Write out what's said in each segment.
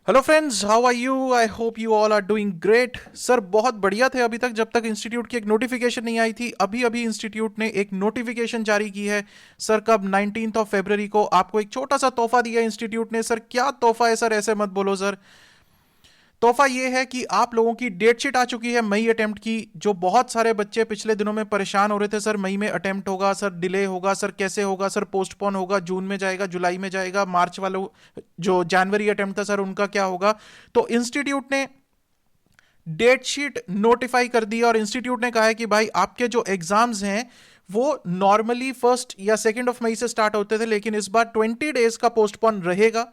Hello friends, how are you? I hope you all are doing great. Sir बहुत बढ़िया थे अभी तक, जब तक इंस्टीट्यूट की एक नोटिफिकेशन नहीं आई थी। अभी अभी इंस्टीट्यूट ने एक नोटिफिकेशन जारी की है सर, कब 19 ऑफ फरवरी को आपको एक छोटा सा तोहफा दिया इंस्टीट्यूट ने। सर क्या तोहफा है सर, ऐसे मत बोलो सर। तोहफा ये है कि आप लोगों की डेट शीट आ चुकी है मई अटेम्प्ट की। जो बहुत सारे बच्चे पिछले दिनों में परेशान हो रहे थे, सर मई में अटेम्प्ट होगा, सर डिले होगा, सर कैसे होगा, सर पोस्टपोन होगा, जून में जाएगा, जुलाई में जाएगा, मार्च वालों जो जनवरी अटेम्प्ट था सर उनका क्या होगा। तो इंस्टीट्यूट ने डेट शीट नोटिफाई कर दी और इंस्टीट्यूट ने कहा है कि भाई आपके जो एग्जाम्स हैं वो नॉर्मली फर्स्ट या सेकेंड ऑफ मई से स्टार्ट होते थे, लेकिन इस बार 20 डेज का पोस्टपोन रहेगा।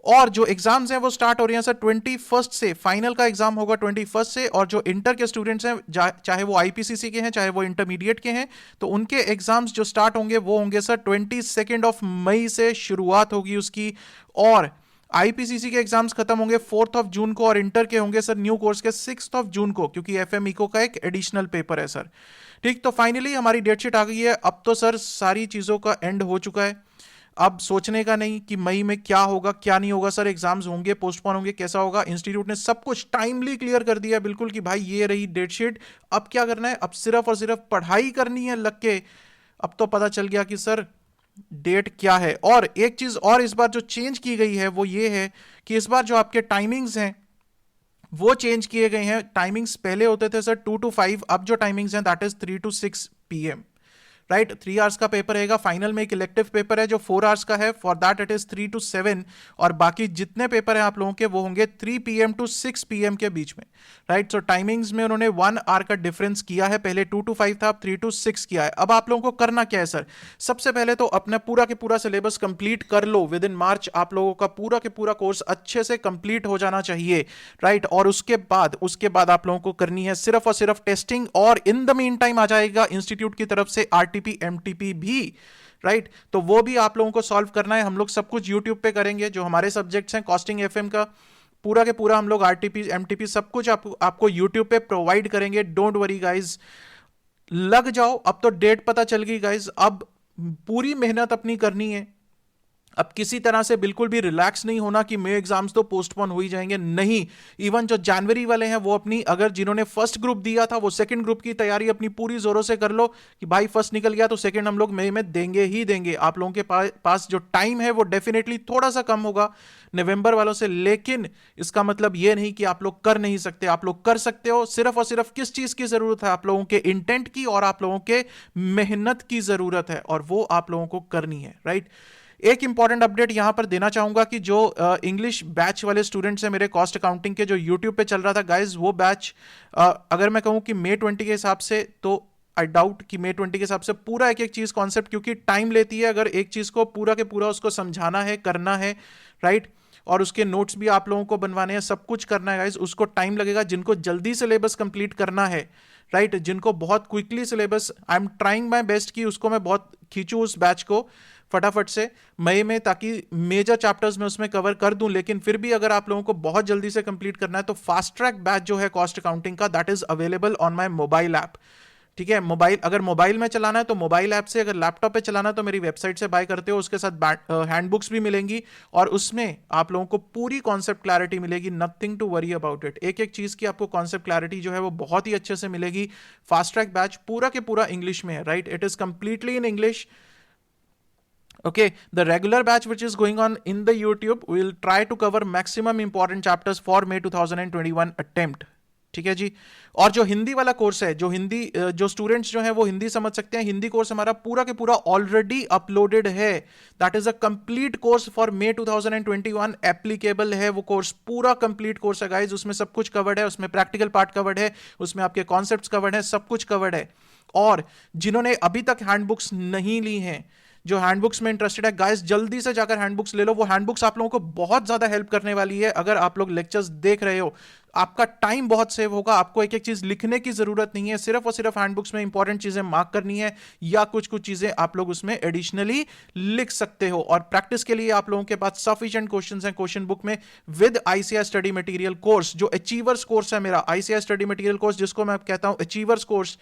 और जो एग्जाम्स हैं वो स्टार्ट हो रही हैं सर 21 से। फाइनल का एग्जाम होगा 21 से। और जो इंटर के स्टूडेंट्स हैं, चाहे वो आईपीसीसी के हैं चाहे वो इंटरमीडिएट के हैं, तो उनके एग्जाम्स जो स्टार्ट होंगे वो होंगे सर 22 से शुरुआत होगी उसकी। और आईपीसीसी के एग्जाम्स खत्म होंगे 4 जून को, और इंटर के होंगे सर न्यू कोर्स के 6 जून को, क्योंकि एफएम इको का एक एडिशनल पेपर है सर। ठीक, तो फाइनली हमारी डेट शीट आ गई है। अब तो सर सारी चीजों का एंड हो चुका है। अब सोचने का नहीं कि मई में क्या होगा क्या नहीं होगा सर, एग्जाम्स होंगे पोस्टपोन होंगे कैसा होगा। इंस्टीट्यूट ने सब कुछ टाइमली क्लियर कर दिया बिल्कुल कि भाई ये रही डेट शीट। अब क्या करना है, अब सिर्फ और सिर्फ पढ़ाई करनी है लग के। अब तो पता चल गया कि सर डेट क्या है। और एक चीज और इस बार जो चेंज की गई है वो ये है कि इस बार जो आपके टाइमिंग्स हैं वो चेंज किए गए हैं। टाइमिंग्स पहले होते थे सर 2 to 5, अब जो टाइमिंग्स हैं that is 3 to 6 PM। Right, 3 hours का पेपर रहेगा। फाइनल में एक इलेक्टिव पेपर है जो 4 आवर्स का है, for that it is 3 to 7। और बाकी जितने पेपर हैं आप लोगों के वो होंगे 3 PM to 6 PM के बीच में। राइट, सो टाइमिंग्स में उन्होंने 1 आवर का डिफरेंस किया है। पहले 2 to 5 था, अब 3 to 6 किया है। अब आप लोगों को करना क्या है सर, सबसे पहले तो अपना पूरा के पूरा सिलेबस कंप्लीट कर लो। विद इन मार्च आप लोगों का पूरा के पूरा कोर्स अच्छे से कंप्लीट हो जाना चाहिए। राइट, और उसके बाद आप लोगों को करनी है सिर्फ और सिर्फ टेस्टिंग। और इन द मीन टाइम आ जाएगा इंस्टीट्यूट की तरफ से आरटीपी एमटीपी भी। राइट, तो वो भी आप लोगों को सॉल्व करना है। हम लोग सब कुछ यूट्यूब पे करेंगे। जो हमारे सब्जेक्ट्स हैं कॉस्टिंग एफएम का पूरा के पूरा हम लोग आरटीपी एमटीपी सब कुछ आपको यूट्यूब पे प्रोवाइड करेंगे। डोंट वरी गाइज, लग जाओ। अब तो डेट पता चल गई गाइज, अब पूरी मेहनत अपनी करनी है। अब किसी तरह से बिल्कुल भी रिलैक्स नहीं होना कि मेरे एग्जाम्स तो पोस्टपोन हो ही जाएंगे, नहीं। इवन जो जनवरी वाले हैं वो अपनी, अगर जिन्होंने फर्स्ट ग्रुप दिया था वो सेकंड ग्रुप की तैयारी अपनी पूरी जोरों से कर लो कि भाई फर्स्ट निकल गया तो सेकंड हम लोग मई में देंगे ही देंगे। आप लोगों के पास जो टाइम है वो डेफिनेटली थोड़ा सा कम होगा नवंबर वालों से, लेकिन इसका मतलब ये नहीं कि आप लोग कर नहीं सकते। आप लोग कर सकते हो। सिर्फ और सिर्फ किस चीज की जरूरत है, आप लोगों के इंटेंट की और आप लोगों के मेहनत की जरूरत है, और वो आप लोगों को करनी है। राइट, एक इंपॉर्टेंट अपडेट यहां पर देना चाहूंगा कि जो इंग्लिश बैच वाले स्टूडेंट्स हैं मेरे कॉस्ट अकाउंटिंग के, जो यूट्यूब पे चल रहा था गाइज, वो बैच अगर मैं कहूं कि मई 20 के हिसाब से, तो आई डाउट कि मई 20 के हिसाब से पूरा एक एक चीज कॉन्सेप्ट, क्योंकि टाइम लेती है अगर एक चीज को पूरा के पूरा उसको समझाना है, करना है। राइट, और उसके नोट्स भी आप लोगों को बनवाने हैं, सब कुछ करना है गाइज, उसको टाइम लगेगा। जिनको जल्दी सिलेबस कंप्लीट करना है, राइट, जिनको बहुत quickly syllabus, I am trying my best कि उसको मैं बहुत खींचूं उस बैच को फटाफट से मई में, ताकि मेजर चैप्टर्स में उसमें कवर कर दूं। लेकिन फिर भी अगर आप लोगों को बहुत जल्दी से कंप्लीट करना है तो फास्ट ट्रैक बैच जो है कॉस्ट अकाउंटिंग का, that is available on my mobile app. ठीक है, मोबाइल, अगर मोबाइल में चलाना है तो मोबाइल ऐप से, अगर लैपटॉप पे चलाना है तो मेरी वेबसाइट से बाय करते हो। उसके साथ हैंडबुक्स भी मिलेंगी और उसमें आप लोगों को पूरी कॉन्सेप्ट क्लैरिटी मिलेगी। Nothing to worry about it. एक एक चीज की आपको कॉन्सेप्ट क्लैरिटी जो है वो बहुत ही अच्छे से मिलेगी। फास्ट ट्रैक बैच पूरा के पूरा इंग्लिश में है। Right, it is completely in English. Okay, the regular batch which is going on in the YouTube will try to cover maximum important chapters for May 2021 attempt. ठीक है जी। और जो हिंदी वाला कोर्स है, जो हिंदी जो स्टूडेंट्स जो हैं वो हिंदी समझ सकते हैं, हिंदी कोर्स हमारा पूरा के पूरा ऑलरेडी अपलोडेड है। That is a complete course for May 2021 applicable है। वो कोर्स पूरा कंप्लीट कोर्स है गाइज, उसमें सब कुछ कवर्ड है, उसमें प्रैक्टिकल पार्ट कवर्ड है, उसमें आपके कॉन्सेप्ट्स कवर्ड है, सब कुछ कवर्ड है। और जिन्होंने अभी तक हैंडबुक्स नहीं ली हैं, जो हैंडबुक्स में इंटरेस्टेड है गाइस, जल्दी से जाकर हैंडबुक्स ले लो। वो हैंडबुक्स आप लोगों को बहुत ज्यादा हेल्प करने वाली है। अगर आप लोग लेक्चर्स देख रहे हो, आपका टाइम बहुत सेव होगा। आपको एक एक चीज लिखने की जरूरत नहीं है, सिर्फ और सिर्फ हैंडबुक्स में इंपॉर्टेंट चीजें मार्क करनी है, या कुछ कुछ चीजें आप लोग उसमें एडिशनली लिख सकते हो। और प्रैक्टिस के लिए आप लोगों के पास सफिशिएंट क्वेश्चंस हैं क्वेश्चन बुक में, with ICI study material course. जो अचीवर्स कोर्स है मेरा, आईसीआई स्टडी मटेरियल कोर्स, जिसको मैं कहता हूं achievers course,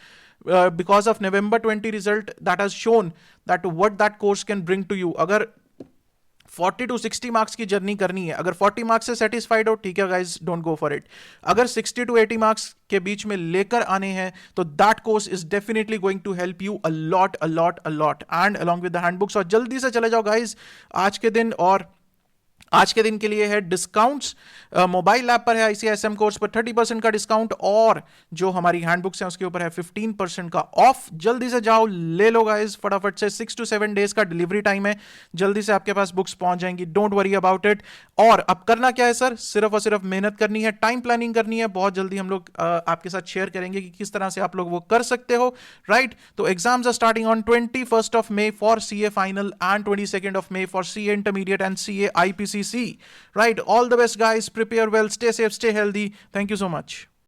because of November 20 result that has shown that what that course can bring to you. अगर 40 टू 60 मार्क्स की जर्नी करनी है। अगर 40 मार्क्स से सेटिस्फाइड हो, ठीक है guys, don't go for it. अगर 60 टू 80 मार्क्स के बीच में लेकर आने हैं तो that course is definitely going to help you a lot a lot a lot and along with the handbooks. और जल्दी से चले जाओ गाइस आज के दिन, और आज के दिन के लिए है डिस्काउंट्स। मोबाइल ऐप पर है आईसीआईएसएम कोर्स पर 30% का डिस्काउंट, और जो हमारी हैंडबुक्स हैं उसके ऊपर है 15% का ऑफ। जल्दी से जाओ, ले लो गाइस फटाफट से। 6 to 7 डेज का डिलीवरी टाइम है, जल्दी से आपके पास बुक्स पहुंच जाएंगी, डोंट वरी अबाउट इट। और अब करना क्या है सर, सिर्फ और सिर्फ मेहनत करनी है, टाइम प्लानिंग करनी है। बहुत जल्दी हम लोग आपके साथ शेयर करेंगे कि किस तरह से आप लोग वो कर सकते हो, राइट। तो exams are starting on 21st of May for CA final and 22nd of May for CA intermediate and CA IPCC, right? All the best guys, prepare well, stay safe, stay healthy. Thank you so much.